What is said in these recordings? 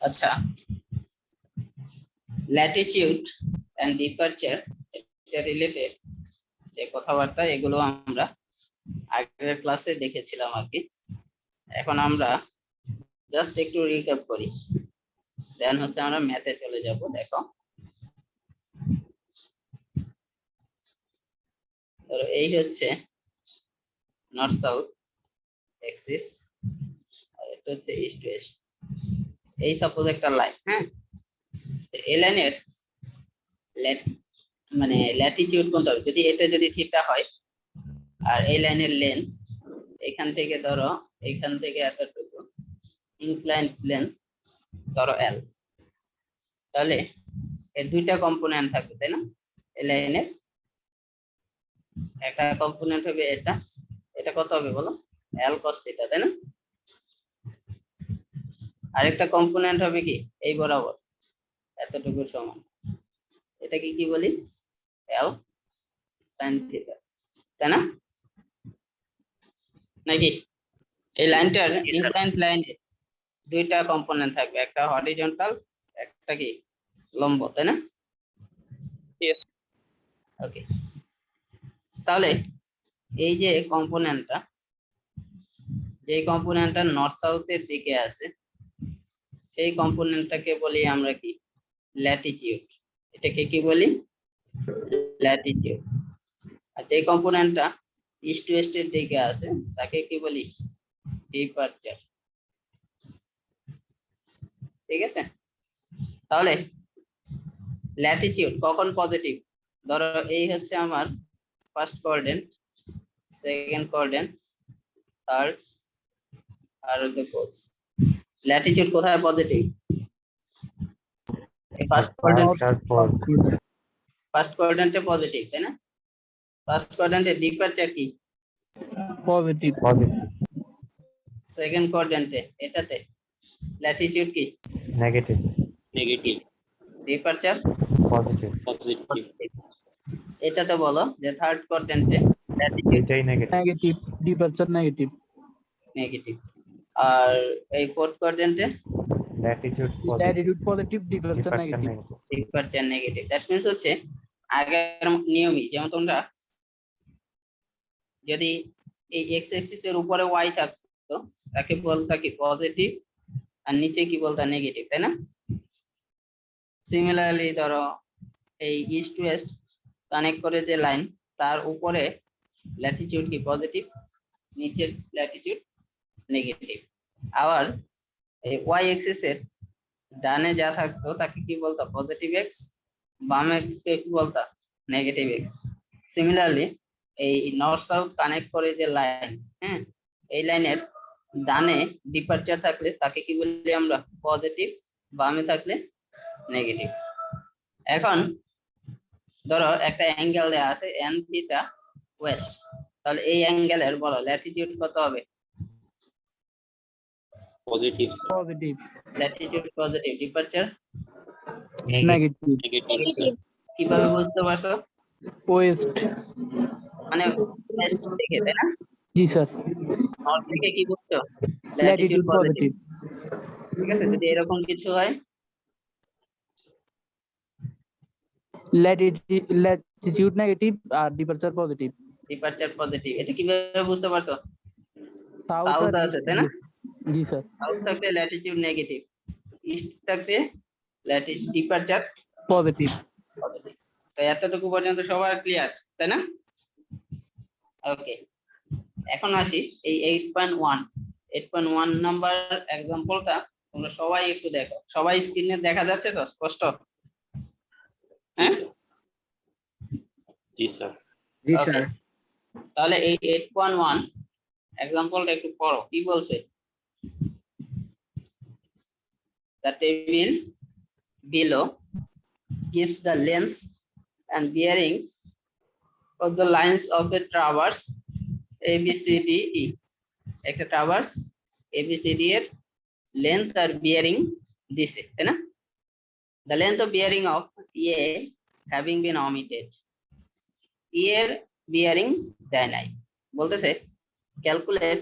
আচ্ছা, Latitude and departure এটা related যে কথাবার্তা এগুলো আমরা আগের ক্লাসে দেখেছিলাম আর কি। এখন আমরা জাস্ট একটু রিক্যাপ করি, দেন হচ্ছে আমরা ম্যাথে চলে যাব। দেখো, এই হচ্ছে নর্থ সাউথ এক্সিস, আর এটা হচ্ছে ইস্ট ওয়েস্ট। এই সাপোজ একটা লাইন, হ্যাঁ, এই লাইনের মানে ল্যাটিটিউড কোনটা হবে, যদি এটা যদি থিটা হয়, আর এই লাইনের লেন্থ এখান থেকে ধরো এখান থেকে এতটুকু, ইনক্লাইন্ড লেন্থ ধরো এল, তাহলে এর দুইটা কম্পোনেন্ট থাকবে, তাই না? এই লাইনের একটা কম্পোনেন্ট হবে এটা, এটা কত হবে বলো, এল কস থিটা, তাই না? আরেকটা কম্পোনেন্ট হবে কি এই বরাবর এতটুকুর সমান, এটাকে কি বলি, এল সাইন থিটা, তাই না? নাকি এই লাইনটার ইনক্লাইন্ড লাইনে দুইটা কম্পোনেন্ট থাকবে, একটা হরিজন্টাল, একটা কি লম্ব, তাই না? ওকে, তাহলে এই যে কম্পোনেন্টটা, যে কম্পোনেন্টটা নর্থ সাউথের দিকে আছে, সেই কম্পোনেন্টটাকে বলি আমরা কি, ল্যাটিটিউড। এটাকে কি বলি, ল্যাটিটিউড। আর যে কম্পোনেন্টটা ইস্ট ওয়েস্টের দিকে আছে তাকে কি বলি, ডিপারচার। ঠিক আছে, তাহলে ল্যাটিটিউড কখন পজিটিভ, ধরো এই হচ্ছে আমার first coordinate, second coordinate, third, আর হচ্ছে ফোর্থ। ল্যাটিটিউড কোথায় পজিটিভ, ফার্স্ট কোঅর্ডিনেটে পজিটিভ, তাই না? ফার্স্ট কোঅর্ডিনেটে ডিপারচার কি পজিটিভ। সেকেন্ড কোঅর্ডিনেটে এটাতে ল্যাটিটিউড কি নেগেটিভ। Departure positive. এটাতে বলো যে থার্ড কোঅর্ডিনেটে এটাই নেগেটিভ, ডিপারচার নেগেটিভ। নেগেটিভ, আর এই ফোর্থ কোঅর্ডিনেটে latitude positive, departure negative. Departure negative. That means হচ্ছে আগের নিয়মই, যেমন তোমরা যদি এই এক্স অ্যাক্সিস এর উপরে ওয়াই থাকতো তাকে বলতা কি পজিটিভ, আর নিচে কি বলতা নেগেটিভ, তাই না? সিমিলারলি ধরো এই ইস্ট ওয়েস্ট কানেক্ট করে যে লাইন, তার উপরে ল্যাটিটিউড কি পজিটিভ, নিচের ল্যাটিটিউড নেগেটিভ। আবার এই ওয়াই অ্যাক্সিস এর ডানে যা থাকতো তাকে কি বলতো পজিটিভ এক্স, বামে কি বলতো নেগেটিভ এক্স। সিমিলারলি এই নর্থ সাউথ কানেক্ট করে যে লাইন, হ্যাঁ, এই লাইনের ডানে ডিপারচার থাকলে তাকে কি বলি আমরা পজিটিভ, বামে থাকলে নেগেটিভ। এখন ধরো একটা অ্যাঙ্গেল দেয়া আছে এন থিটা ওয়েস্ট, তাহলে এই অ্যাঙ্গেলের বলো ল্যাটিটিউড কত হবে, positive. Latitude positive, departure negative. কিভাবে বুঝতে পারছো, ওয়েস্ট মানে ওয়েস্ট থেকে, তাই না? জি স্যার। নর্থ থেকে কি বুঝছো, ল্যাটিটিউড পজিটিভ। ঠিক আছে, যদি এরকম কিছু হয় ল্যাটিটিউড নেগেটিভ আর ডিপারচার পজিটিভ। ডিপারচার পজিটিভ, এটা কিভাবে বুঝতে পারছো, সাউথ সাউথ আছে, তাই না? জি স্যার। সাউথ থাকলে ল্যাটিটিউড নেগেটিভ, ইস্ট থাকলে ডিপারচার পজিটিভ। পজিটিভ। তো এতটুকু পর্যন্ত সবার ক্লিয়ার, তাই না? ওকে, এখন আসি এই 8.1 নাম্বার এক্সাম্পলটা তোমরা সবাই একটু দেখো, সবাই স্ক্রিনে দেখা যাচ্ছে তো স্পষ্ট? হ্যাঁ জি স্যার। জি স্যার। তাহলে এই 8.1 এক্সাম্পলটা একটু পড়ো, কি বলছে। The table below gives the lengths and bearings of the lines of a traverse ABCDE. একটা ট্রাভার্স ABCD এর লেন্থ আর বিয়ারিং দিছে, তাই না? The length of bearing of A having been omitted. E এর বিয়ারিং দেয় নাই, বলতেছে calculate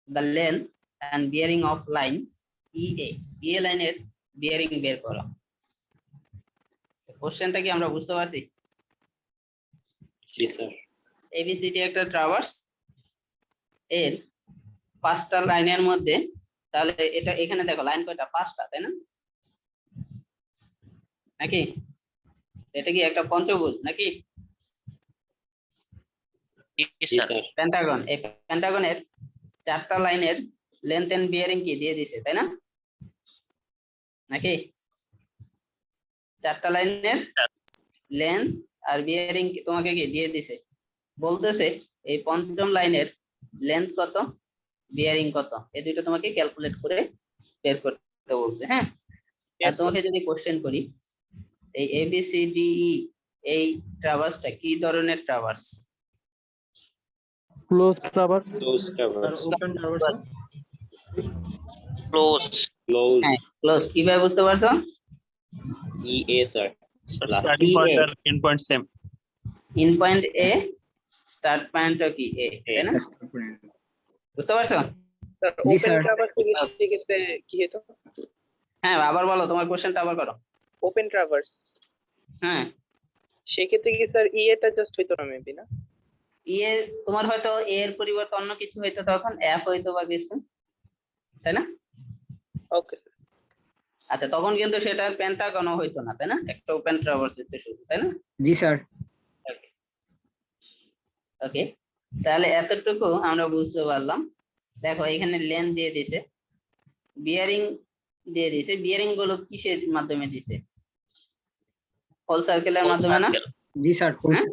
the length and bearing of line EA. EA লাইনের বিয়ারিং বের করো। কোশ্চেনটা কি আমরা বুঝতে পারছি? জি স্যার। এবিসিডি একটা ট্রাভার্স, এর 5টা লাইনের মধ্যে, তাহলে এটা এখানে দেখো লাইন কয়টা? 5টা, তাই না? নাকি এটা কি একটা পঞ্চভুজ নাকি জি স্যার। পেন্টাগন? এই পেন্টাগনের 4টা লাইনের লেন্থ এন্ড বিয়ারিং কি দিয়ে দিছে, তাই না? নাকি 4টা লাইনের লেন্থ আর বিয়ারিং তোমাকে কি দিয়ে দিছে, বলতেছে এই পঞ্চম লাইনের লেন্থ কত, বিয়ারিং কত, এই দুটো তোমাকে ক্যালকুলেট করে বের করতে বলছে। হ্যাঁ, আর তোমাকে যদি কোশ্চেন করি এই এবিসিডিই এই ট্রাভার্সটা কি ধরনের traverse? Close traverse. Close traverse. Open traverse. Close. Close. হ্যাঁ, ক্লোজ। কিভাবে বুঝতে পারছো? Yeah sir. Starting point and end point same. In point এ, স্টার্ট পয়েন্ট কি এ, তাই না? বুঝতে পারছো? জি স্যার। সেক্ষেত্রে কি হতো? হ্যাঁ, আবার বলো, তোমার কোশ্চেনটা আবার করো। ওপেন ট্রাভার্স হ্যাঁ, সেক্ষেত্রে কি স্যার ই এটা জাস্ট হইতো না মেবি না? ইয়ে তোমার হয়তো এ এর পরিবর্তে অন্য কিছু হইতো, তখন এফ হইতো বা কিছু, তাই না? Okay sir. আচ্ছা, তখন কিন্তু সেটা পেন্টাগনও হইতো না, তাই না? একটা ওপেন ট্রাভার্স হইতো শুধু, তাই না? জি স্যার। ওকে, তাহলে এতটুকু আমরা বুঝতে পারলাম। দেখো এখানে লেন্থ দিয়ে দিছে, বিয়ারিং দিয়ে দিছে। বিয়ারিং গুলো কিসের মাধ্যমে দিছে? হোল সার্কেলের মাধ্যমে না? জি স্যার। হ্যাঁ?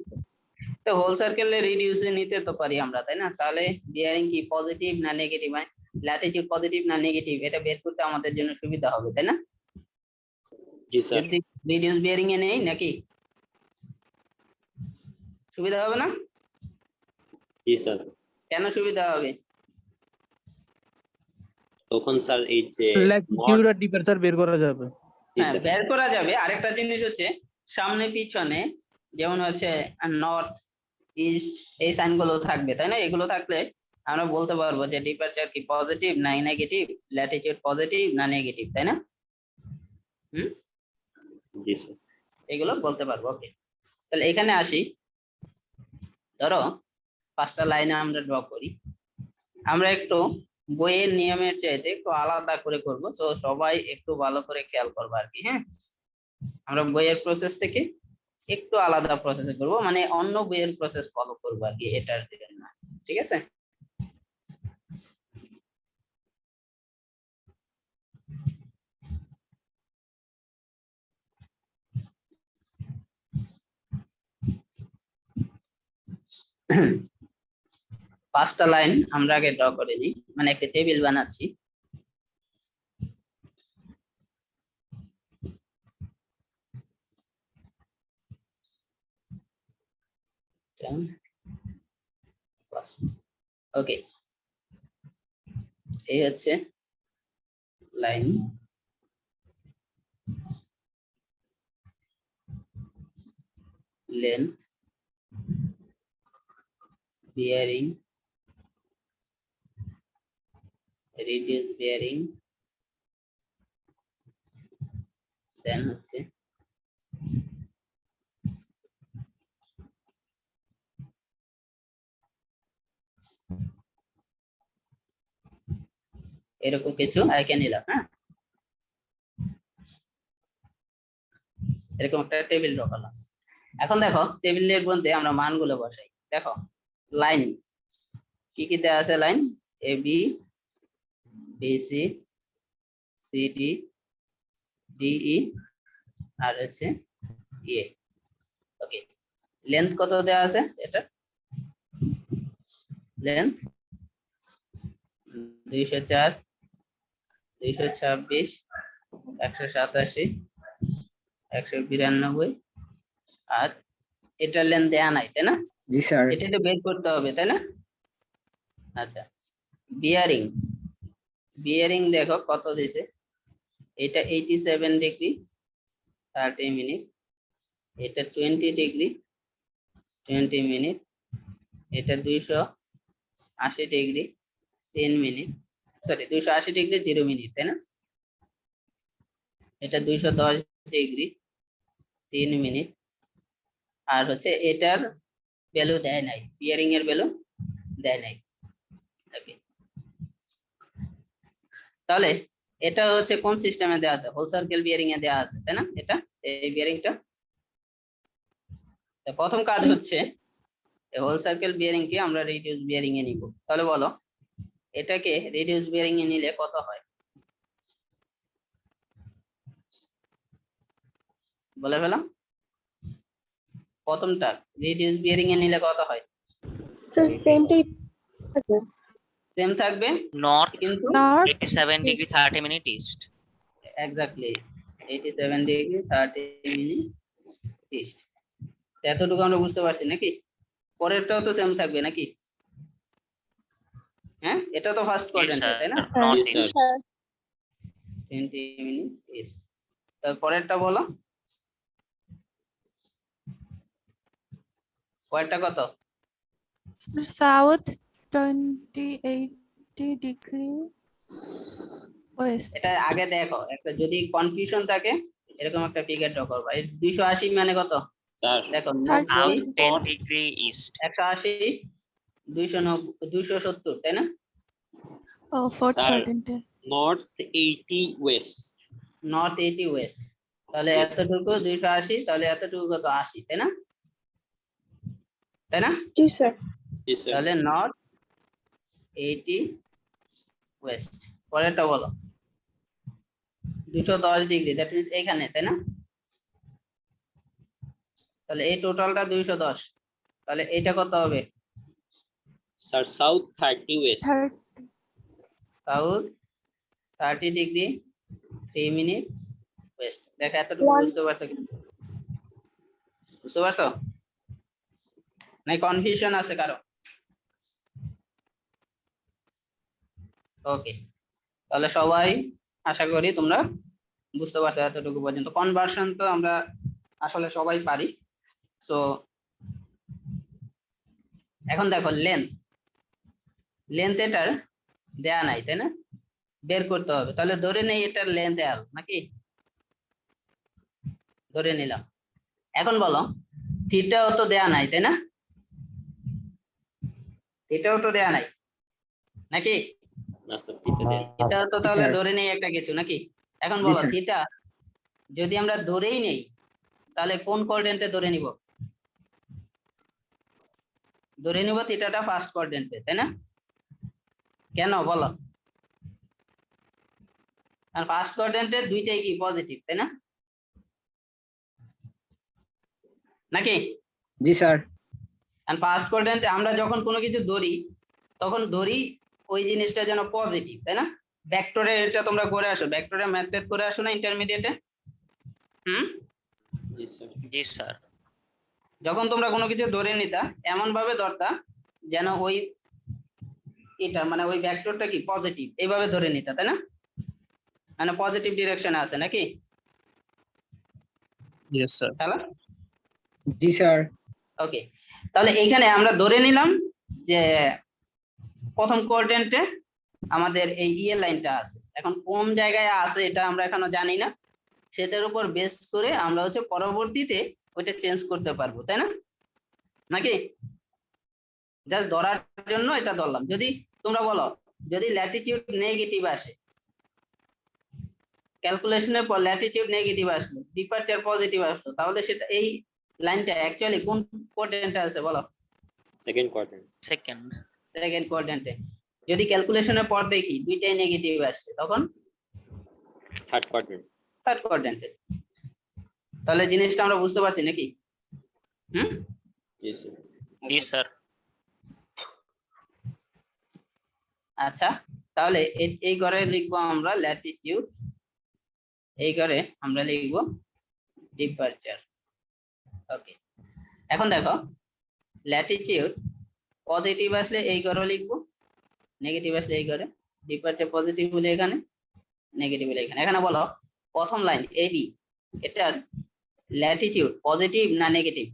তো হোল সার্কেলে রিডিউসে নিতে তো পারি আমরা, তাই না? তাহলে বিয়ারিং কি পজিটিভ না নেগেটিভ, মানে ল্যাটিটিউড পজিটিভ না নেগেটিভ, এটা বের করতে আমাদের জন্য সুবিধা হবে, তাই না? জি স্যার। যদি রিডিউস বিয়ারিং এ নেই নাকি সুবিধা হবে না? জি স্যার। কেন সুবিধা হবে? তখন স্যার এই যে ল্যাটিটিউড আর ডিপারচার বের করা যাবে। জি হ্যাঁ, স্যার। বের করা যাবে। আরেকটা জিনিস হচ্ছে সামনে পিছনে, যেমন হচ্ছে নর্থ ইস্ট, এই সাইন গুলো থাকবে, তাই না? এগুলো থাকলে আমরা বলতে পারবো যে ডিপারচার কি পজিটিভ না নেগেটিভ, ল্যাটিটিউড পজিটিভ না নেগেটিভ, তাই না? জি স্যার। এগুলো বলতে পারবো। ওকে, তাহলে এখানে আসি। ধরো 5টা লাইনে আমরা ড্র করি। আমরা একটু বইয়ের নিয়মের চাইতে একটু আলাদা করে করব, তো সবাই একটু ভালো করে খেয়াল করবো আর কি। হ্যাঁ, আমরা বইয়ের প্রসেস থেকে একটু আলাদা প্রসেসে করব, মানে অন্য বইয়ের প্রসেস ফলো করবো আর কি এটার জন্য। ঠিক আছে? পাঁচটা লাইন আমরা আগে ড্র করে নিই, মানে একটা টেবিল বানাচ্ছি। ওকে, এই হচ্ছে line, length, bearing, reduce bearing, then হচ্ছে এরকম কিছু আইকে নিলাম। হ্যাঁ, এরকম একটা টেবিল ড্র করলাম। এখন দেখো টেবিলের মধ্যে আমরা মানগুলো বসাই। দেখো লাইন কি কি দেওয়া আছে? Line A B, BC, CD, DE আর হচ্ছে এ। ওকে, লেন্থ কত দেওয়া আছে? এটা লেন্থ 204, 226, 187, 192, আর এটা লেন্থ দেয়া নাই, তাই না? জি স্যার। এটা তো বের করতে হবে, তাই না? আচ্ছা, বিয়ারিং, বিয়ারিং দেখো কত দিছে। এটা 87 ডিগ্রি 30 মিনিট, এটা 20 ডিগ্রি 20 মিনিট, এটা 280 degree 10 minute, sorry 280 degree 0 minute, তাই না? এটা 210 ডিগ্রি 3 মিনিট, আর হচ্ছে এটার ভ্যালু দেয় নাই, বিয়ারিং এর ভ্যালু দেয় নাই। ওকে, তাহলে এটা হচ্ছে কোন সিস্টেমে দেওয়া আছে? হোল সার্কেল বিয়ারিং এ দেওয়া আছে, তাই না? এটা এই বিয়ারিংটা প্রথম কাজ হচ্ছে হোল সার্কেল বিয়ারিং কে আমরা রিডিউস বিয়ারিং এ নিব। তাহলে বলো এটাকে রিডিউস বিয়ারিং এ নিলে কত হয়? বলে ফেলাম, প্রথমটা রিডিউস বিয়ারিং এ নিলে কত হয়? স্যার সেমটাই থাকে। সেম থাকবে North কিন্তু north 87 degree 30 minute east. Exactly 87 degree 30 minute east. এতটুকু আমরা বুঝতে পারছি নাকি? পরেরটাও তো সেম থাকবে নাকি? হ্যাঁ, এটা তো ফার্স্ট Yes, কোয়াড্রেন্ট, sir. তাই না? North Yes, sir. east. Sir 20 minute east. পরেরটা বলো, পরেরটা কত? South 2080 degree West. এটা আগে দেখো, একটা যদি কনফিউশন থাকে এরকম একটা ফিগার ড্র করবা। এই 280 মানে কত? স্যার দেখো South 90, 10 degree east. 180, 290, 270, তাই না? ও ফোর্থ Sir. কোয়াড্রেন্টে নর্থ 80 ওয়েস্ট। নর্থ 80 ওয়েস্ট, তাহলে Yes. এতটুকু 280, তাহলে এতটুকু কত? 80, তাই না? তাই না? জি স্যার। জি স্যার। তাহলে নর্থ 80 ওয়েস্ট। পরেরটা বলো, 210 ডিগ্রি, দ্যাট মিন্স এখানে, তাই না? তাহলে এই টোটালটা 210, তাহলে এটা কত হবে? Sir south 30 West. South 30 degree 3 minute West. দেখো এতটুকু বুঝতে পারছো কি? বুঝতে পারছো? নাই কনফিউশন আছে কারো? ওকে, তাহলে সবাই আশা করি তোমরা বুঝতে পারছো এতটুকু পর্যন্ত। কনভার্সন তো আমরা আসলে সবাই পারি। সো এখন দেখো লেন্থ এটার দেয়া নাই, তাই না? বের করতে হবে। তাহলে ধরে নেই এটার লেন্থ এল নাকি? ধরে নিলাম। এখন বলো থিটাও তো দেয়া নাই, তাই না? থিটাও তো দেয়া নাই নাকি? না স্যার থিটা দেন। এটা তো তাহলে ধরে নেই একটা কিছু নাকি? এখন বলো থিটা যদি আমরা ধরেই নেই তাহলে কোন কোঅর্ডিনেটে ধরে নিব? ধরে নিব থিটাটা ফার্স্ট কোঅর্ডিনেটে, তাই না? কেন বলো? আর ফার্স্ট কোঅর্ডিনেটে দুইটাই কি পজিটিভ, তাই না? নাকি? জি স্যার। আর ফার্স্ট কোঅর্ডিনেটে আমরা যখন কোনো কিছু ধরি তখন ধরি ওই জিনিসটা যেন পজিটিভ, তাই না? ভেক্টরে এটা তোমরা করে আসো, ভেক্টরে ম্যাথ করে আসো না ইন্টারমিডিয়েটে? জি স্যার। জি স্যার। যখন তোমরা কোনো কিছু ধরে নিতা এমন ভাবে ধরতা যেন ওই এটা মানে ওই ভেক্টরটা কি পজিটিভ, এইভাবে ধরে নিতা, তাই না? মানে পজিটিভ ডিরেকশনে আছে নাকি? Yes sir. তাহলে জি স্যার। ওকে, তাহলে এইখানে আমরা ধরে নিলাম যে প্রথম কোঅর্ডিনেটে আমাদের এই ইয়ে লাইনটা আছে। এখন কোন জায়গায় আছে এটা আমরা এখনো জানি না, সেটার উপর বেস করে আমরা হচ্ছে পরবর্তীতে ওইটা চেঞ্জ করতে পারবো, তাই না? নাকি? জাস্ট ধরার জন্য এটা ধরলাম। যদি তোমরা বলো যদি ল্যাটিটিউড নেগেটিভ আসে, ক্যালকুলেশনের পর ল্যাটিটিউড নেগেটিভ আসলো, ডিপারচার পজিটিভ আসলো, তাহলে সেটা এই লাইনটা অ্যাকচুয়ালি কোন কোঅর্ডিনেটে আছে বলো? Second quadrant. Second. সেকেন্ড কোঅর্ডিনেটে। যদি ক্যালকুলেশনের পর দেখি দুইটাই নেগেটিভ আসছে তখন থার্ড কোয়াড্রেন্ট। থার্ড কোয়াড্রেন্টে। তাহলে জিনিসটা আমরা বুঝতে পারছি নাকি? জি স্যার। জি স্যার। আচ্ছা, তাহলে এই ঘরে লিখবো আমরা ল্যাটিটিউড, এই ঘরে আমরা লিখবো ডিপারচার। ওকে, এখন দেখো ল্যাটিটিউড পজিটিভ আসলে এই ঘরে লিখবো, নেগেটিভ আসলে এই ঘরে, ডিপারচার পজিটিভ হলে এখানে, নেগেটিভ হলে এখানে। এখানে বলো প্রথম লাইন এবি, এটার ল্যাটিটিউড পজিটিভ না নেগেটিভ?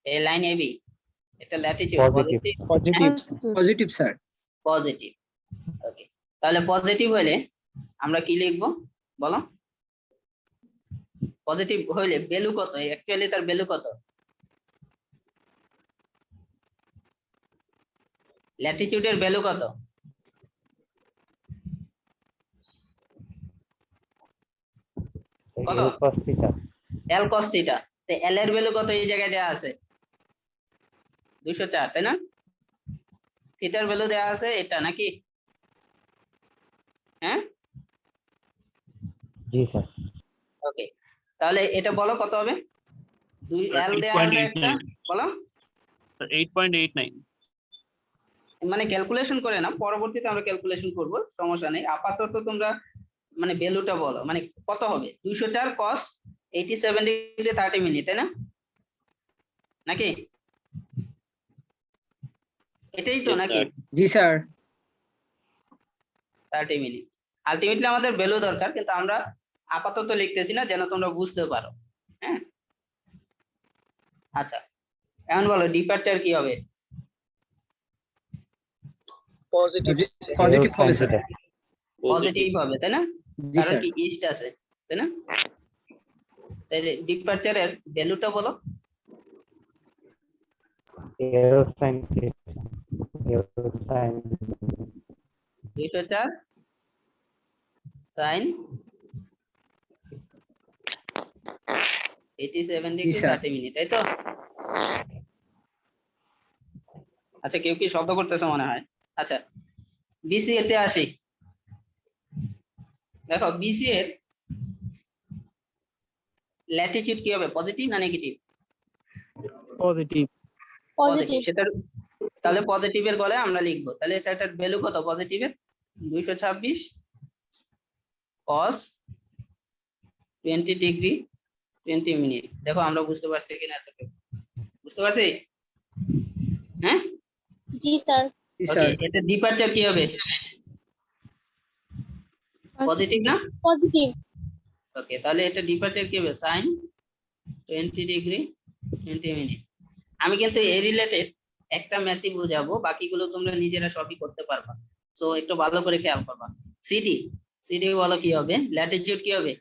এই লাইন এবি এটা latitude Positive. Positive positive sir. Positive. Okay, তাহলে পজিটিভ হলে আমরা কি লিখবো বলো? পজিটিভ হইলে ভ্যালু কত? অ্যাকচুয়ালি তার ভ্যালু কত? ল্যাটিটিউডের ভ্যালু কত? কত? L cos theta। এল cos থিটা। তো এল এর ভ্যালু কত এই জায়গায় দেওয়া আছে? 204, তাই না? থিটার ভ্যালু দেওয়া আছে এটা নাকি? হ্যাঁ, জি স্যার। ওকে। তাহলে এটা বলো কত হবে? 2 এল দেওয়া আছে একটা, বলো। 8.89 মানে ক্যালকুলেশন করে না, পরবর্তীতে আমরা ক্যালকুলেশন করব, সমস্যা নেই। আপাতত তোমরা মানে ভ্যালুটা বলো, মানে কত হবে? 204 cos 87 ডিগ্রি 30 মিনিট, তাই না? নাকি এটাই তো Yes, নাকি? sir. জি স্যার 30 মিনিট। আলটিমেটলি আমাদের ভ্যালু দরকার, কিন্তু আমরা আপাতত লিখতেছি না যেন তোমরা বুঝতে পারো। হ্যাঁ, আচ্ছা এখন বলো ডিপারচার কি হবে? পজিটিভ। পজিটিভ হবে L sin sir. theta। Positive হবে, তাই না? জি কারণ স্যার কি ইস্ট আছে, তাই না? তাহলে ডিপারচারের ভ্যালুটা বলো। L sin theta। L sin 204 sin 87 degree sir. 30 minute, তাই তো? আচ্ছা কেউ কি শব্দ করতেছে মনে হয়? আচ্ছা বিসিএ তে আসি। দেখো বিসিএ এর ল্যাটিটিউড কি হবে, পজিটিভ না নেগেটিভ? পজিটিভ। Positive. সেটা তাহলে পজিটিভের গলে আমরা লিখবো। তাহলে সেটার ভ্যালু কত পজিটিভের? 226 cos 20 ডিগ্রি 20 মিনিট। দেখো আমরা বুঝতে পারছি কিনা, বুঝতে পারছি? হ্যাঁ, Ji sir. জি ওকে। স্যার এটা ডিপারচার কি হবে? পজিটিভ না? Positive. ওকে, তাহলে এটা ডিপারচার কি হবে? sin 20 degree 20 minute. আমি কিন্তু এই রিলেটেড একটা ম্যাথই বুঝাবো, বাকিগুলো তোমরা নিজেরা সবই করতে পারবা। সো একটু ভালো করে খেয়াল করবা। সিডি সিডি বলো কি হবে? ল্যাটিটিউড কি হবে?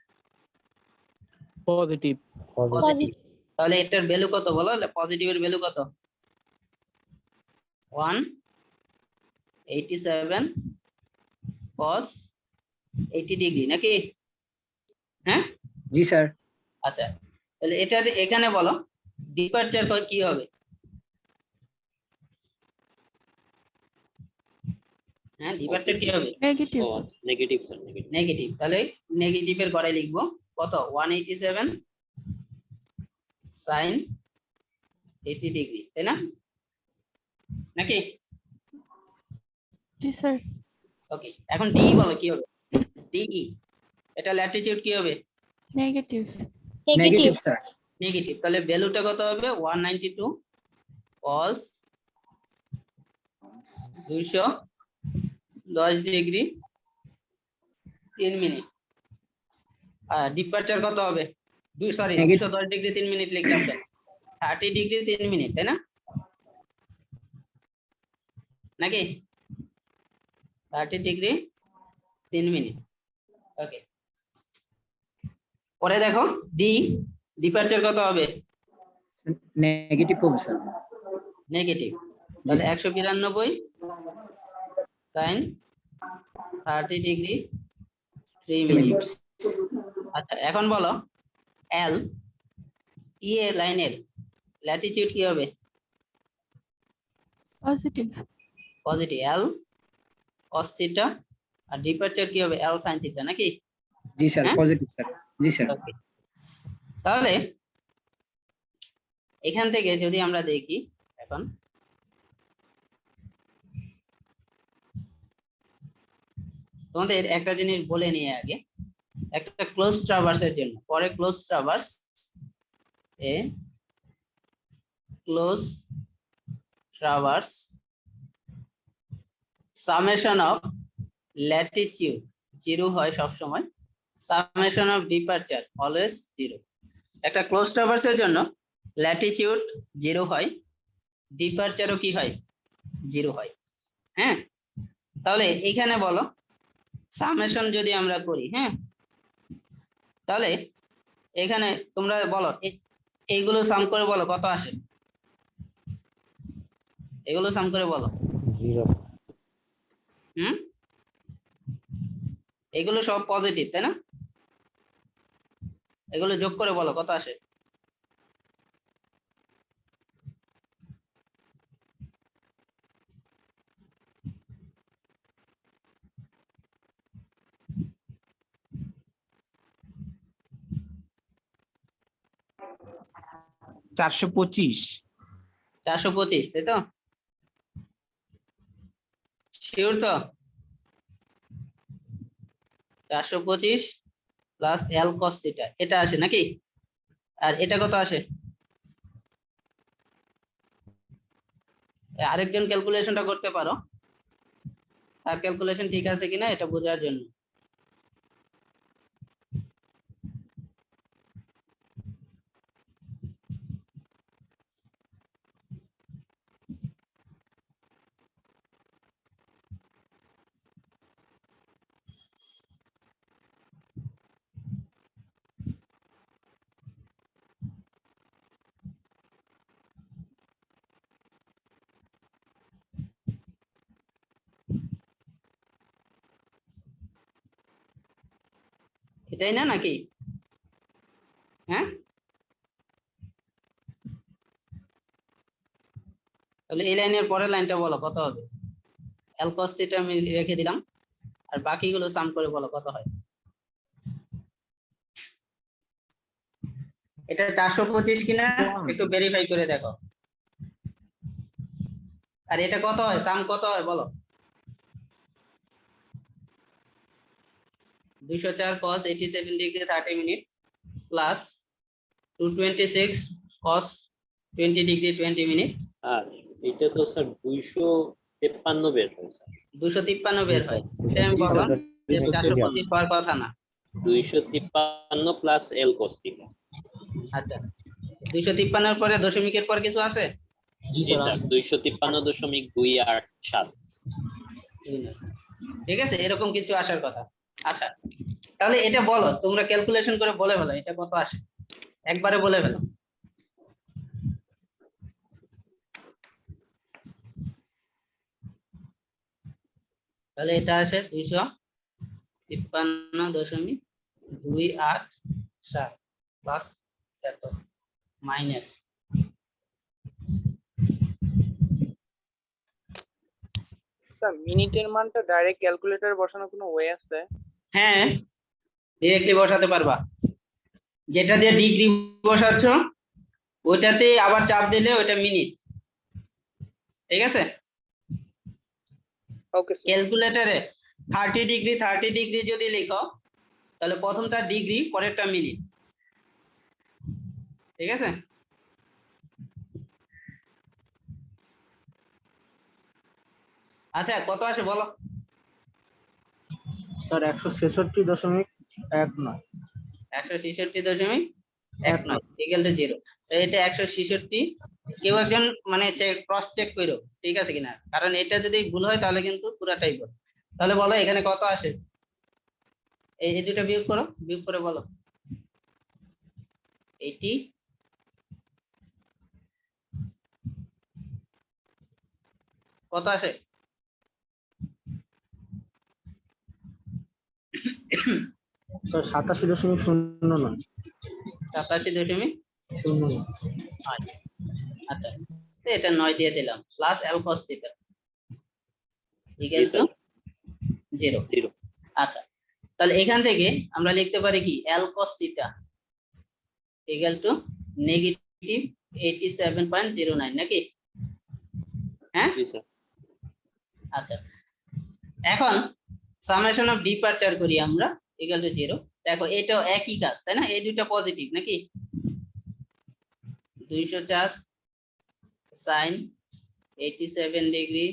পজিটিভ। পজিটিভ। তাহলে এটার ভ্যালু কত বলো? পজিটিভের ভ্যালু কত? 187 cos 80 ডিগ্রি নাকি? হ্যাঁ, জি স্যার আচ্ছা তাহলে এটা এখানে বলো ডিপারচার কি হবে? হ্যাঁ, ডিপারচার কি হবে? Negative. Negative sir, negative. Negative. তাহলে নেগেটিভের গড়ে লিখবো কত? 187 sin 80 ডিগ্রি, তাই না? নাকি? Ji sir. ওকে, এখন ডি বলো কি হবে? ডিই এটা ল্যাটিটিউড কি হবে? Negative. Negative sir negative. তাহলে ভ্যালুটা কত হবে? 192 cos 210 ডিগ্রি 3 মিনিট। আর ডিপারচার কত হবে? Sorry Negative. 210 ডিগ্রি 3 মিনিট লিখলাম কেন? 30 ডিগ্রি 3 মিনিট, তাই না? নাকি 30 ডিগ্রি 3 মিনিট। ওকে, পরে দেখো ডি ডিপারচার কত হবে? নেগেটিভ হবে স্যার নেগেটিভ। তাহলে 192 sin 30 ডিগ্রি 3 মিনিট। আচ্ছা এখন বলো এল ই এ লাইনের ল্যাটিটিউড কি হবে? Positive. পজিটিভ। এল cos থিটা আর ডিপারচার কি হবে? এল sin থিটা নাকি? জি স্যার হ্যাঁ? পজিটিভ স্যার জি স্যার Okay. তাহলে এখান থেকে যদি আমরা দেখি এখন তোমাদের একটা জিনিস বলে নিয়ে আগে, একটা ক্লোজ ট্রাভার্সের জন্য পরে close traverse a close traverse summation of Latitude 0 হয় সব সময়, সামেশন অফ ডিপারচার অলওয়েজ 0। একটা ক্লোজ ট্রাভার্সের জন্য ল্যাটিটিউড 0 হয়, ডিপারচারও কি হয়? 0 হয়। হ্যাঁ, তাহলে এইখানে বলো সামেশন যদি আমরা করি, হ্যাঁ, তাহলে এখানে তোমরা বলো এইগুলো সাম করে বলো কত আসে, এগুলো সাম করে বলো। 0 এগুলো সব পজিটিভ, তাই না? এগুলো যোগ করে বলো কত আসে। চারশো 25। 425, তাই তো? শিওর তো? 425 প্লাস এল কস থিটা এটা আসে নাকি? আর এটা কত আসে? আরেকজন ক্যালকুলেশনটা করতে পারো, আর ক্যালকুলেশন ঠিক আছে কিনা এটা বোঝার জন্য। এটাই না নাকি? হ্যাঁ, তাহলে এই লাইনের পরের লাইনটা বলো কত হবে। এল কস থিটা আমি রেখে দিলাম, আর বাকিগুলো সাম করে বলো কত হয়। এটা 425 কিনা একটু ভেরিফাই করে দেখো। আর এটা কত হয়, সাম কত হয় বলো। 204 cos 87 degree 30 minute plus 226 cos 20 degree 20 minute. আর এটা তো স্যার 253 বের হয় স্যার। 253 বের হয়, এটা আমি বললাম যে 425 হওয়ার কথা না। 253 প্লাস এল cos থিটা। আচ্ছা, 253 এর পরে দশমিকের পর কিছু আছে? জি স্যার, 253.287। ঠিক আছে, এরকম কিছু আসার কথা। আচ্ছা, তাহলে এটা বলো, তোমরা ক্যালকুলেশন করে বলে ফেলো এটা কত আসে, একবারে বলে ফেলো। তাহলে এটা আসে 253.287 প্লাস এত মাইনাস স্যার মিনিটের মানটা ডাইরেক্ট ক্যালকুলেটরে বসানোর কোনো ওয়ে আছে? হ্যাঁ, ডিরেক্টলি বসাতে পারবা। যেটা দিয়ে ডিগ্রি বসাচ্ছ ওইটাতে আবার চাপ দিলে ওইটা মিনিট। ঠিক আছে, ওকে স্যার। ক্যালকুলেটরে 30 ডিগ্রি যদি লিখো তাহলে প্রথমটা ডিগ্রি পরেরটা মিনিট। ঠিক আছে, আচ্ছা কত আসে বলো। স্যার 166.19। 166.19 equal to 0। এটা 166, কেউ একজন মানে ক্রস চেক করো ঠিক আছে কিনা, কারণ এটা যদি ভুল হয় তাহলে কিন্তু পুরাটাই ভুল। তাহলে বলো এখানে কত আসে, এই দুটো বিয়োগ করো, বিয়োগ করে বলো 80 কত আসে। স্যার 87.09। 87.09। আচ্ছা, তো এটা 9 দিয়ে দিলাম plus L cos theta equal to 0। আচ্ছা, তাহলে এখান থেকে আমরা লিখতে পারি কি এল cos theta equal two negative 87.09 নাকি? হ্যাঁ, জি স্যার। আচ্ছা, এখন সামেশন অফ ডিপারচার করি আমরা ইকুয়াল টু 0। দেখো এটাও একই কাজ তাই না, এই দুইটা পজিটিভ নাকি? 204 sin 87 degree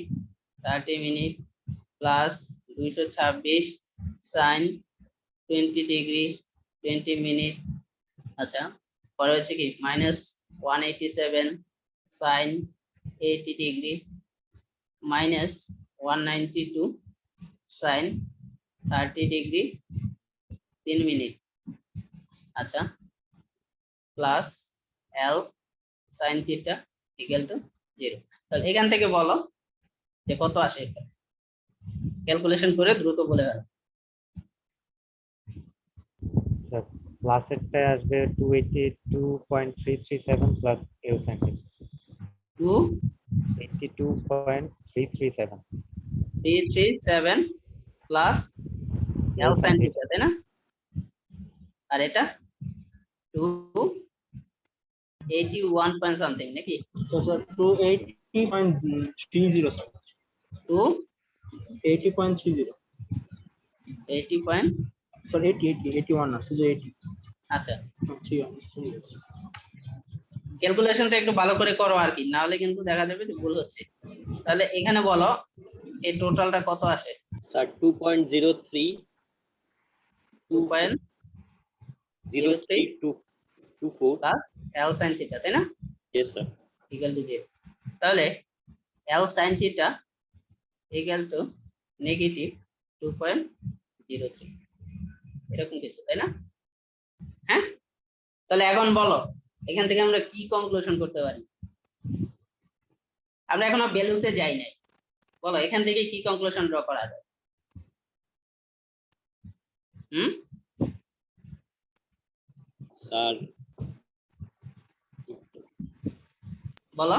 30 minute plus 226 sin 20 degree 20 minute. আচ্ছা, পরে হচ্ছে কি minus 187 sin 80 degree minus 192 sin 30 degree 3 minute, আচ্ছা, plus L sin theta equal to 0। তাহলে এখান থেকে বলো যে কত আসে, এটা ক্যালকুলেশন করে দ্রুত বলে ফেলো। প্লাসেরটা আসবে 282.337 plus L sine theta 82.337 28337 plus L sin theta, তাই না? আর এটা 281 পয়েন্ট সামথিং নাকি? তো স্যার 280.30 স্যার, 280 80.30 স্যার, 81 না, শুধু 80। আচ্ছা, ঠিক আছে। ক্যালকুলেশনটা একটু ভালো করে করো আর কি, না হলে কিন্তু দেখা যাবে যে ভুল হচ্ছে। তাহলে এখানে বলো এই টোটালটা কত আসে? Sir 2.03 2.0324 plus L sin theta, তাই না? yes sir equal to 0। তাহলে L sin theta equal two negative 2.03, এরকম কিছু, তাই না? হ্যাঁ, তাহলে এখন বলো এখান থেকে আমরা কি কনক্লুশন করতে পারি? আমরা এখনো ভ্যালুতে যাই নাই, বলো এখান থেকে কি কনক্লুশন ড্র করা যায়? স্যার বলো।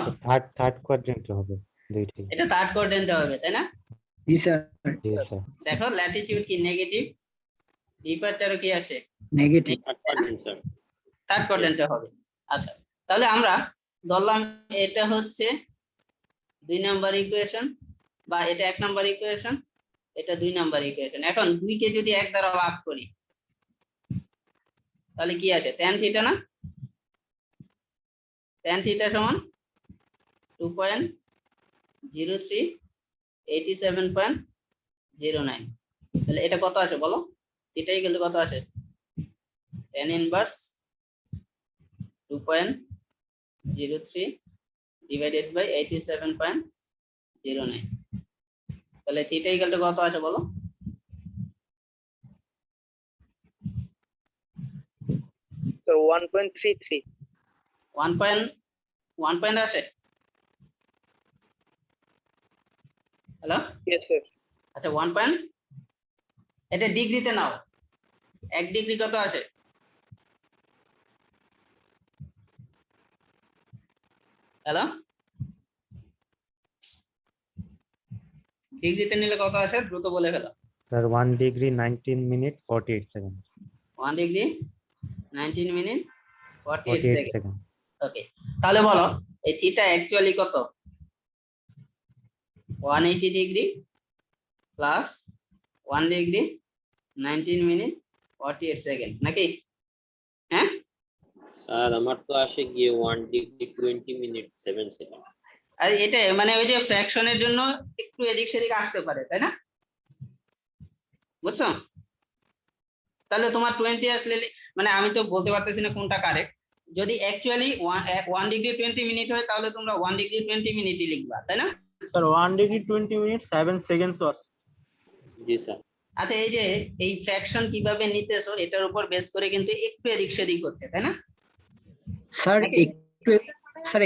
থার্ড কোয়াড্রেন্ট হবে দুইটি। এটা থার্ড কোয়াড্রেন্টে হবে, তাই না? জি স্যার, জি স্যার। দেখো ল্যাটিটিউড কি নেগেটিভ, ডিপারচারও কি আছে নেগেটিভ। স্যার থার্ড কোয়াড্রেন্টে হবে। আচ্ছা, তাহলে আমরা ধরলাম এটা হচ্ছে 2 নাম্বার ইকুয়েশন, বা এটা 1 নাম্বার ইকুয়েশন, এটা 2 নাম্বার ইকুয়েশন। এখন 2 কে যদি 1 দ্বারা ভাগ করি তাহলে কি আসে? tan থিটা না? tan থিটা সমান 2.0387.09। তাহলে এটা কত আসে বলো? এটাই কিন্তু কত আসে? tan inverse 2.03 divided by 87.09। তাহলে থিটা ইকুয়াল টু কত আসে বলো? স্যার 1.33। 1 পয়েন্ট আসে। Hello, yes sir. আচ্ছা 1 পয়েন্ট, এটা ডিগ্রিতে নাও, 1 ডিগ্রি কত আসে? হ্যালো, ডিগ্রিতে নিলে কত আসে দ্রুত বলে ফেলো। Sir 1 degree 19 minute 48 second. 1 degree 19 minute 48 48 second. Second. Okay, তাহলে বলো এই থিটা অ্যাকচুয়ালি কত? 180 degree plus 1 degree 19 minute 48 second নাকি? হ্যাঁ স্যার আমার তো আসে গিয়ে 1 ডিগ্রি 20 মিনিট 7 সেকেন্ড। আর এটা মানে ওই যে ফ্র্যাকশনের জন্য একটু এদিক সেদিক আসতে পারে, তাই না? বুঝছো? তাহলে তোমার 20 আসলে মানে আমি তো বলতে পারতেছি না কোনটা কারেক্ট। যদি অ্যাকচুয়ালি 1 ডিগ্রি 20 মিনিট হয় তাহলে তোমরা 1 ডিগ্রি 20 মিনিটই লিখবা, তাই না? স্যার 1 ডিগ্রি 20 মিনিট 7 সেকেন্ডস আছে। জি স্যার। আচ্ছা, এই যে এই ফ্র্যাকশন কিভাবে নিতেছো এটার উপর বেস করে কিন্তু একটু এদিক সেদিক হচ্ছে, তাই না? স্যার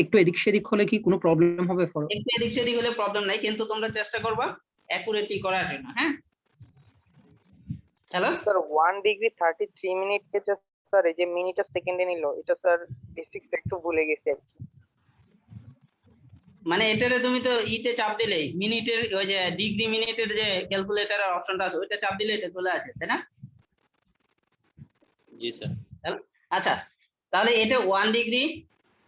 একটু এদিক সেদিক হলে কি কোনো প্রবলেম হবে? একটু এদিক সেদিক হলে প্রবলেম নাই, কিন্তু তোমরা চেষ্টা করবা অ্যাকুরেটলি করার জন্য। হ্যাঁ, হ্যালো স্যার 1 ডিগ্রি 33 মিনিট কে স্যার এই যে মিনিট আর সেকেন্ডে নিল, এটা স্যার বেসিক্স একটু ভুলে গেছি আর কি। মানে এটারে তুমি তো ইতে চাপ দিলেই মিনিটের ওই যে ডিগ্রি মিনিটের যে ক্যালকুলেটরের অপশনটা আছে ওইটা চাপ দিলেই তো চলে আসে, তাই না? জি স্যার। আচ্ছা, তাহলে এটা 1 ডিগ্রি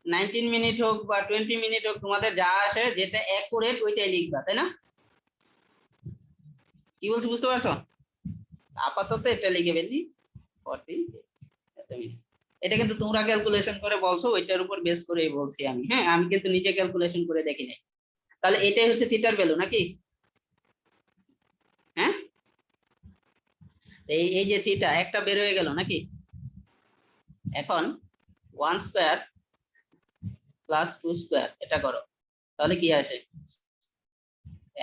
19 মিনিট হোক বা 20 মিনিট হোক, তোমাদের যা আসে যেটা অ্যাকুরেট ওইটাই লিখবা, তাই না? কি বলছি বুঝতে পারছো? আপাতত এটা লিখে ফেলছি 40 মিনিট। এটা কিন্তু তোমরা ক্যালকুলেশন করে বলছো, ওইটার উপর বেস করেই বলছি আমি। হ্যাঁ, আমি কিন্তু নিজে ক্যালকুলেশন করে দেখি নাই। তাহলে এটাই হচ্ছে থিটার ভ্যালু নাকি? হ্যাঁ, এই যে থিটা একটা বের হয়ে গেল নাকি? এখন 1 স্কয়ার প্লাস 2 স্কয়ার এটা করো, তাহলে কি আসে?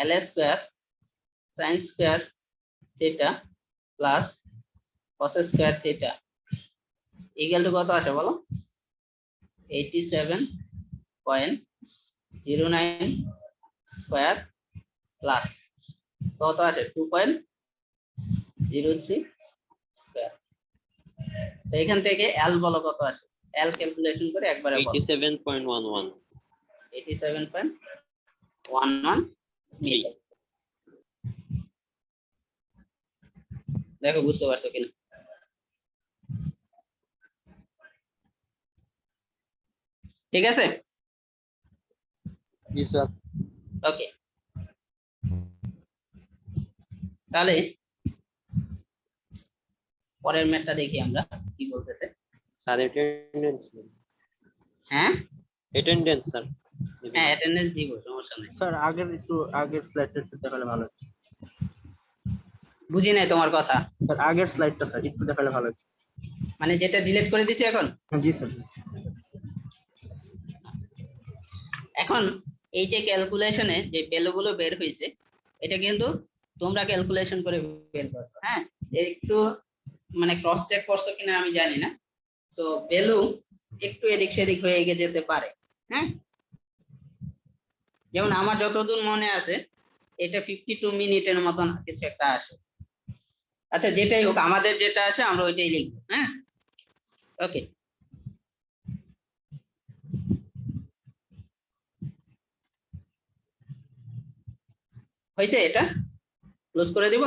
L square sin square theta plus cos square theta equal to কত আসে বলো? 87.09 স্কয়ার প্লাস কত আসে? 2.03 স্কয়ার। তো এখান থেকে এল বলো কত আসে? এল ক্যালকুলেশন করে একবারে বলো। 87.11 87.11 মিটার। দেখো বুঝতে পারছো কিনা? ঠিক আছে, জি স্যার। ওকে। তাহলে পরের ম্যাথটা দেখি আমরা কি বলতেছে। স্যার অ্যাটেন্ডেন্স, হ্যাঁ অ্যাটেন্ডেন্স স্যার। হ্যাঁ অ্যাটেন্ডেন্স দিব, সমস্যা নেই। স্যার আগের স্লাইডটা একটু দেখালে ভালো হতো। বুঝি নাই তোমার কথা। স্যার আগের স্লাইডটা স্যার একটু দেখালে ভালো হতো। মানে যেটা ডিলিট করে দিছি এখন। জি স্যার। এখন এই যে ক্যালকুলেশনে যে ভ্যালুগুলো বের হয়েছে এটা কিন্তু তোমরা ক্যালকুলেশন করে বের করছো। হ্যাঁ, একটু মানে ক্রস চেক করছো কিনা আমি জানি না। তো ভ্যালু একটু এদিক সেদিক হয়ে যেতে পারে। হ্যাঁ, যেমন আমার যতদূর মনে আছে এটা 52 মিনিটের মতন কিছু একটা আসে। আচ্ছা যেটাই হোক, আমাদের যেটা আসে আমরা ওইটাই লিখবো। হ্যাঁ, ওকে। হয়েছে, এটা ক্লোজ করে দিব।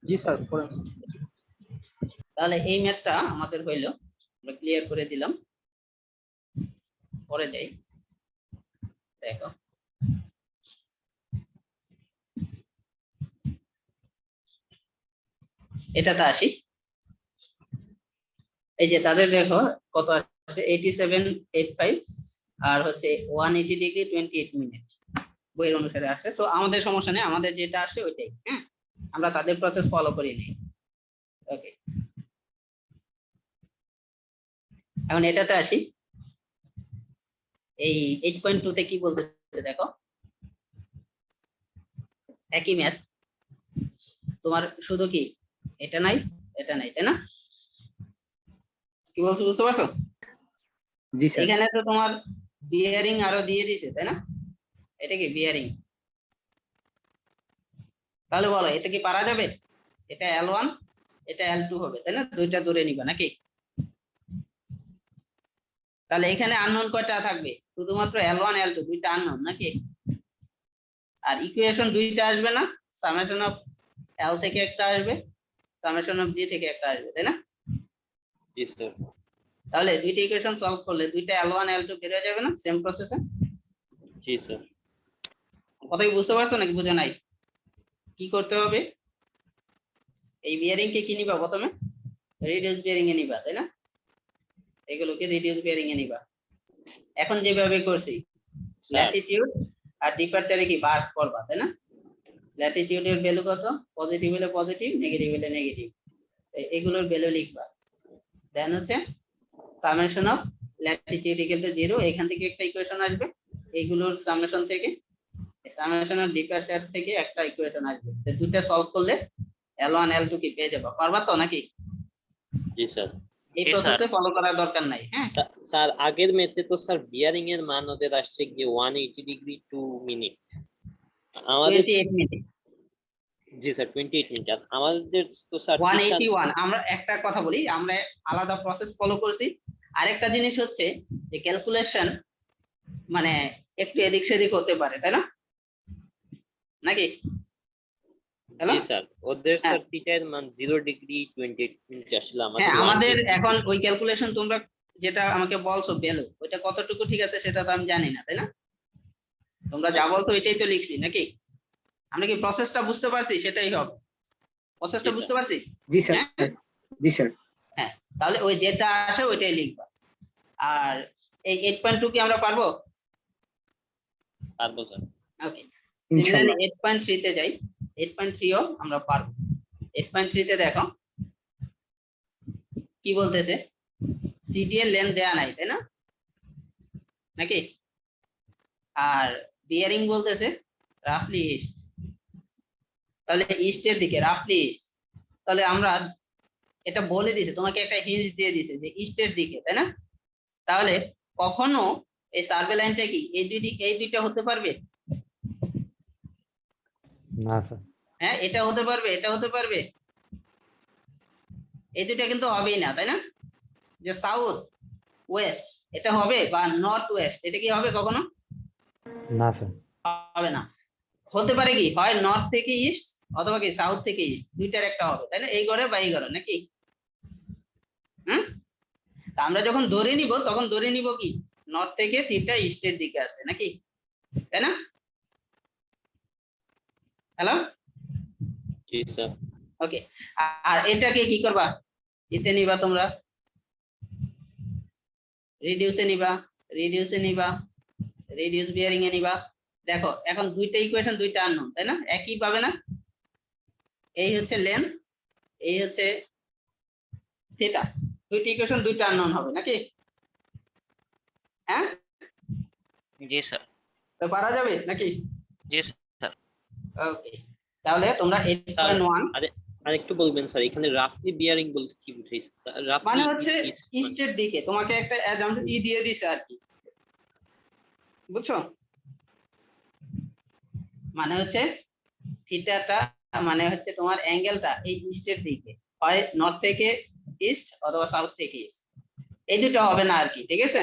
জি স্যার করেন। তাহলে এই ম্যাথটা আমাদের হইলো, আমরা ক্লিয়ার করে দিলাম। পরে যাই, দেখো এটাতে আসি। এই যে তাদের দেখো কত আছে, 87.85 আর হচ্ছে 180 ডিগ্রি 28 মিনিট বইয়ের অনুসারে আসছে। তো আমাদের সমস্যা নেই, আমাদের যেটা আসে ওইটাই। হ্যাঁ, আমরা তাদের প্রসেস ফলো করি নি। ওকে, এখন এটাতে আসি। এই 8.2 তে কি বলতেছে দেখো, একই ম্যাথ। তোমার শুধু কি এটা নাই, এটা নাই, তাই না? কি বলছো বুঝতে পারছো? জি স্যার। এখানে তো তোমার বিয়ারিং আরো দিয়ে দিছে, তাই না? এটা কি বিয়ারিং? তাহলে বলো এটা কি পারা যাবে? এটা L1 এটা L2 হবে, তাই না? দুইটা ধরে নিবা নাকি? তাহলে এখানে আননোন কয়টা থাকবে? শুধুমাত্র L1 L2 দুইটা আননোন নাকি? আর ইকুয়েশন দুইটা আসবে না? সামেশন অফ L থেকে একটা আসবে, সামেশন অফ G থেকে একটা আসবে, তাই না? জি স্যার। তাহলে দুইটা ইকুয়েশন সলভ করলে দুইটা L1 L2 বের হয়ে যাবে না সেম প্রসেসে? জি স্যার। কথাই বুঝতে পারছো নাকি বুঝে নাই? কি করতে হবে? এই বিয়ারিং কে কি নিবা প্রথমে? রিডিউস বিয়ারিং এ নিবা, তাই না? এগুলোকে রিডিউস বিয়ারিং এ নিবা। এখন যেভাবে করছি ল্যাটিটিউড আর ডিপারচারে কি ভাগ করবা, তাই না? ল্যাটিটিউডের ভ্যালু কত? পজিটিভ হলে পজিটিভ, নেগেটিভ হলে নেগেটিভ, এগুলোর ভ্যালু লিখবা। দেন হচ্ছে summation of Latitude equal to 0, এখান থেকে একটা ইকুয়েশন আসবে, এইগুলোর সামেশন থেকে সামেশন অফ ডিপারচার থেকে একটা ইকুয়েশন আসবে। তো দুটো সলভ করলে L1 L2 কি পেয়ে যাবে? পারবা তো নাকি? জি স্যার। এই জি, প্রসেসে ফলো করার দরকার নাই। হ্যাঁ, স্যার আগের মেথে তো স্যার বিয়ারিং এর মান ওদের আসছে গিয়ে 180 ডিগ্রি 2 মিনিট, আমাদের 28 মিনিট, জি স্যার 28 মিনিট। আর আমাদের তো স্যার 181। আমরা একটা কথা বলি, আমরা আলাদা প্রসেস ফলো করেছি। আরেকটা জিনিস হচ্ছে যে ক্যালকুলেশন মানে একটু এদিক সেদিক হতে পারে, তাই না? নাকি? হ্যালো, জি স্যার, ওদের হ্যাঁ। স্যার থিটা এর মান 0 ডিগ্রি 28 মিনিট আসলে হ্যাঁ, আমাদের আমাদের 180 এখন ওই ক্যালকুলেশন তোমরা যেটা আমাকে বলছো ভ্যালু, ওইটা কতটুকু ঠিক আছে সেটা তো আমি জানি না, তাই না? তোমরা যা বলতো ওইটাই তো লিখছি নাকি? আমরা কি প্রসেসটা বুঝতে পারছি? সেটাই হবে। প্রসেসটা জি, বুঝতে পারছি? জি স্যার। হ্যাঁ? জি স্যার। হ্যাঁ, তাহলে ওই যেটা আসে ওইটাই লিখবা। আর এই 8.2 কি আমরা পারবো? পারবো স্যার। ওকে, ইনশাআল্লাহ। 8.3 তে যাই। 8.3 ও আমরা পারবো। 8.3 তে দেখো কি বলতেছে, সিডি এর লেন্থ দেয়া নাই, তাই না? নাকি? আর বিয়ারিং বলতেছে রাফলি ইস্ট। তাহলে ইস্টের দিকে, রাফলি ইস্ট। তাহলে আমরা এটা বলে দিয়েছে, তোমাকে একটা হিন্ট দিয়ে দিয়েছে যে ইস্টের দিকে, তাই না? তাহলে কখনো এই সার্ভে লাইনটা কি এই দুইটা হতে পারবে? না স্যার। হ্যাঁ, এটা হতে পারবে, এটা হতে পারবে, এই দুইটা কিন্তু হবেই না, তাই না? যে সাউথ ওয়েস্ট এটা হবে, বা নর্থ ওয়েস্ট এটা কি হবে কখনো? না স্যার। হবে না। হতে পারে কি, হয় নর্থ থেকে ইস্ট অথবা কি সাউথ থেকে ইস্ট, দুইটার একটা হবে, তাই না? এই ঘরে বা এই ঘরে, নাকি? তা আমরা যখন ধরে নিব তখন ধরে নিব কি নর্থ থেকে থিটা ইস্টের দিকে আছে, নাকি? তাই না? হ্যালো, জি স্যার। ওকে। আর এটাকে কি করবা? এতে নিবা তোমরা, রিডিউসে নিবা, রিডিউসে নিবা, রিডিউস বিয়ারিং এ নিবা। দেখো এখন দুইটা ইকুয়েশন, দুইটা আননোন, তাই না? একই পাবে না? এই হচ্ছে লেন্থ, এই হচ্ছে থিটা, দুইটা ইকুয়েশন দুইটা আননোন হবে, নাকি? হ্যাঁ, জি স্যার। তো পারা যাবে নাকি? জি স্যার। ওকে, তাহলে তোমরা 8.1 আর একটু বলবেন স্যার, এখানে রাফলি বিয়ারিং বলতে কি বুঝাইছে স্যার? মানে হচ্ছে ইস্টের দিকে, তোমাকে একটা অ্যাজাম্পশন দিয়ে দিছে আর কি, বুঝছো? মানে হচ্ছে থিটাটা মানে হচ্ছে তোমার অ্যাঙ্গেলটা এই ইস্টের দিকে, হয় নর্থ থেকে ইস্ট অথবা সাউথ থেকে ইস্ট, এই দুটো হবে না আর কি, ঠিক আছে?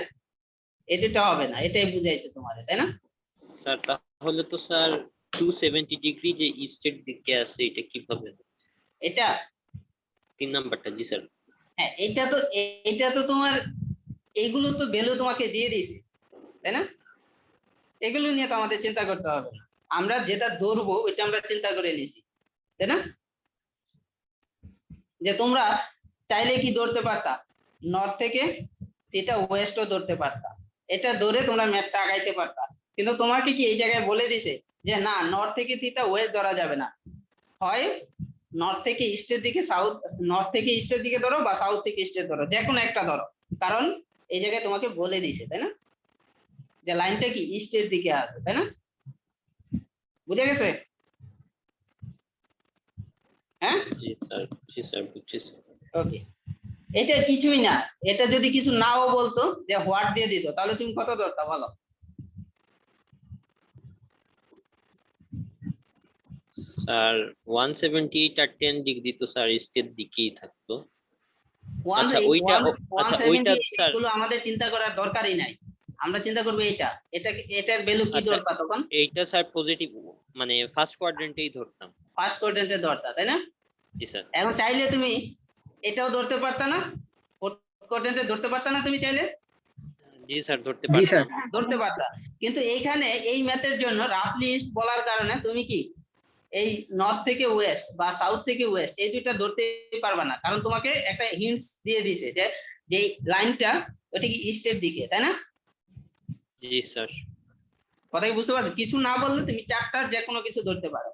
এই দুটো হবে না, এটাই বুঝাইছে তোমাদের, তাই না? স্যার তাহলে তো স্যার 270 ডিগ্রি যে ইস্টের দিকে আছে, এটা কিভাবে? এটা 3 নাম্বারটা। জি স্যার। হ্যাঁ, এটা তো তোমার এইগুলো তো ভ্যালু তোমাকে দিয়ে দিয়েছে, তাই না? এগুলো নিয়ে তো আমাদের চিন্তা করতে হবে না, আমরা যেটা ধরবো ওইটা আমরা চিন্তা করে নিয়েছি, তাই না? যে তোমরা চাইলে কি ধরতে পারতা, নর্থ থেকে থিটা ওয়েস্টও ধরতে পারতা, এটা ধরে তোমরা ম্যাপটা আগাইতে পারতা, কিন্তু তোমাকে কি এই জায়গায় বলে দিছে যে না, নর্থ থেকে থিটা ওয়েস্ট ধরা যাবে না, হয় নর্থ থেকে ইস্টের দিকে, নর্থ থেকে ইস্টের দিকে ধরো বা সাউথ থেকে ইস্টের ধরো, যে কোনো একটা ধরো, কারণ এই জায়গায় তোমাকে বলে দিছে, তাই না? যে লাইনটা কি ইস্টের দিকে আছে, তাই না? বুঝে গেছে? হ্যাঁ, জি স্যার। জি স্যার, বুঝছি স্যার। ওকে। এটা কিছুই না, এটা যদি কিছু নাও বলতো, যে হোয়াট দিয়ে দিত, তাহলে তুমি কত ধরতা বলো? স্যার 178 আর 10 ডিগ্রি তো স্যার ইস্টের দিকেই থাকতো। আচ্ছা, ওইটা স্যার এগুলো আমাদের চিন্তা করার দরকারই নাই, আমরা চিন্তা করবো এটার ভ্যালু কি আচ্ছা, ধরবা তখন? এইটা স্যার পজিটিভ, মানে ফার্স্ট কোয়াড্রেন্টেই ধরতাম। ফার্স্ট কোয়াড্রেন্টে ধরতা, তাই না? জি স্যার। এখন চাইলে তুমি এটাও ধরতে পারতা না, ফোর্থ কোয়াড্রেন্টে ধরতে পারতা না তুমি চাইলে? জি স্যার, ধরতে জি স্যার। পারতাম। ধরতে পারতা, কিন্তু এইখানে এই ম্যাথের জন্য রাফলি ইস্ট বলার কারণে তুমি কি এই নর্থ থেকে ওয়েস্ট বা সাউথ থেকে ওয়েস্ট এই দুইটা ধরতে পারবা না, কারণ তোমাকে একটা হিন্টস দিয়ে দিছে যে যে লাইনটা ওটা কি ইস্টের দিকে, তাই না? জি স্যার। কথা কি বুঝতে পারছো? কিছু না বললে তুমি চারটার যে কোনো কিছু ধরতে পারো,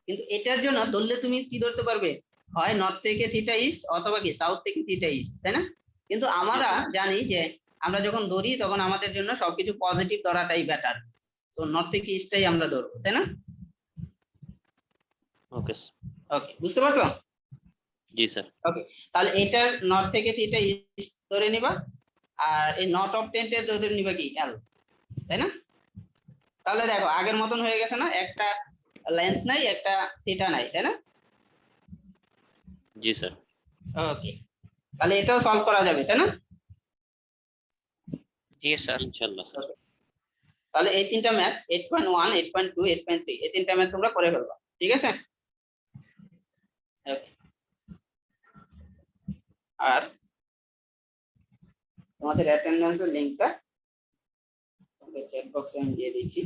কিন্তু এটার জন্য ধরলে তুমি কি ধরতে পারবে, হয় নর্থ থেকে থিটা ইস্ট অথবা কি সাউথ থেকে থিটা ইস্ট, তাই না? কিন্তু আমরা জানি যে আমরা যখন ধরি তখন আমাদের জন্য সবকিছু পজিটিভ ধরাটাই বেটার, তো নর্থ থেকে ইস্টটাই আমরা ধরবো, তাই না? ওকে। ওকে, বুঝতে পারছো? জি স্যার। ওকে, তাহলে এটা নর্থ থেকে থিটা ইস্ট ধরে নিবা, আর এই নট অফ 10 এর ধরে নিবা কি এল, তাই না? তাহলে দেখো আগের মতন হয়ে গেছে না, একটা লেন্থ নাই, একটা থিটা নাই, তাই না? জি স্যার। ওকে, তাহলে এটাও সলভ করা যাবে, তাই না? জি স্যার। ইনশাআল্লাহ স্যার। তাহলে এই তিনটা ম্যাথ 8.1 8.2 8.3 এই তিনটা ম্যাথ তোমরা করে ফেলবা, ঠিক আছে? Okay. আর তোমাদের অ্যাটেন্ডেন্সের লিংকটা তোমাদের চ্যাট বক্সে আমি দিয়ে দিচ্ছি।